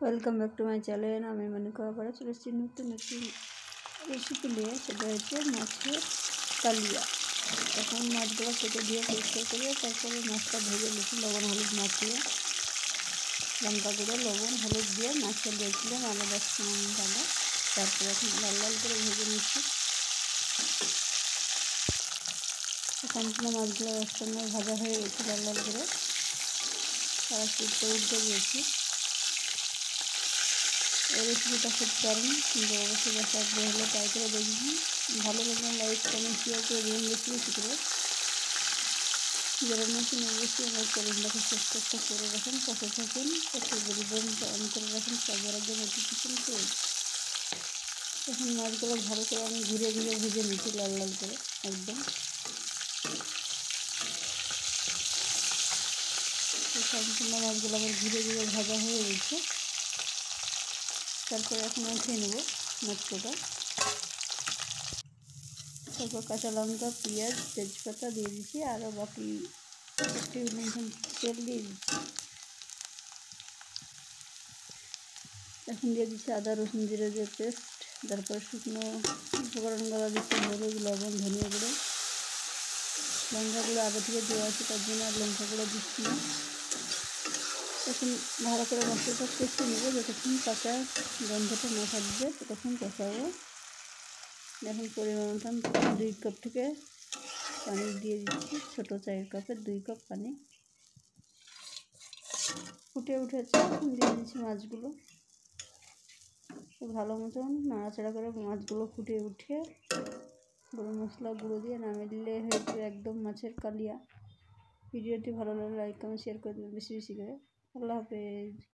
Welcome back to my channel. আমি মনিকা আবার চলে এসেছি নতুন একটি রেসিপি নিয়ে। সেটা হচ্ছে মাছের কালিয়া। এখন মাছগুলো কেটে দিয়ে পরিষ্কার করে তারপরে মাছটা ভেজে নিচ্ছি লবণ হলুদ মাখিয়ে, লঙ্কা গুঁড়ো লবণ হলুদ দিয়ে মাছটা দিয়েছিলাম আরও 10 মিনিট আগে। তারপরে এখন লাল লাল করে ভেজে নিচ্ছি। সম্পূর্ণ মাছগুলো একসঙ্গে ভাজা হয়ে গেছে লাল লাল করে, তারা উঠতে দিয়েছি। এই রেসিপিটা খুব দারুণ, কিন্তু অবশ্যই দেখা হলে ট্রাই করে দেখবেন। ভালো লাগলে লাইক কমেন্ট শেয়ার করে দেবেন বেশি বেশি করে। যারা নতুন অবশ্যই আমার চ্যানেলটাকে সাবস্ক্রাইব করে রাখেন, পাশে থাকেন, পাশে বেলবটনটা অন করে রাখেন সবার আগে নোটিফিকেশন পেয়ে। এখন মাছগুলো ভালো করে আমি ঘুরে ঘুরে ভেজে নিচ্ছি লাল লাল করে একদম। সম্পূর্ণ মাছগুলো আমার ঘুরে ঘুরে ভাজা হয়ে গেছে। তারপরে এখন উঠিয়ে নেব মাছটা। তারপর কাঁচা লঙ্কা পেঁয়াজ তেজপাতা দিয়ে দিচ্ছি, আরও বাকি একটু তেল দিয়ে দিচ্ছি। এখন দিয়ে দিচ্ছি আদা রসুন জিরে যে পেস্ট। তারপর শুকনো উপকরণগুলো দিচ্ছি হলুদ লবণ ধনিয়া গুঁড়ো। লঙ্কাগুলো আগে থেকে দেওয়া আছে তার জন্য আর লঙ্কাগুলো দিচ্ছি না। এখন ভালো করে মশলাটা কষে নেব, যতক্ষণ কাঁচা গন্ধটা না থাকবে ততক্ষণ কষাবো। এখন পরিমাণ মতন 2 কাপ থেকে পানি দিয়ে দিচ্ছি, ছোটো চায়ের কাপের 2 কাপ পানি। ফুটে উঠেছে, এখন দিয়ে দিচ্ছি মাছগুলো। ভালো মতন নাড়াচাড়া করে মাছগুলো ফুটে উঠে গরম মশলা গুঁড়ো দিয়ে নামিয়ে দিলে হয়েছে একদম মাছের কালিয়া। ভিডিওটি ভালো লাগলে লাইক কমেন্ট শেয়ার করে দেবেন বেশি বেশি করে। আল্লাহ হাফেজ।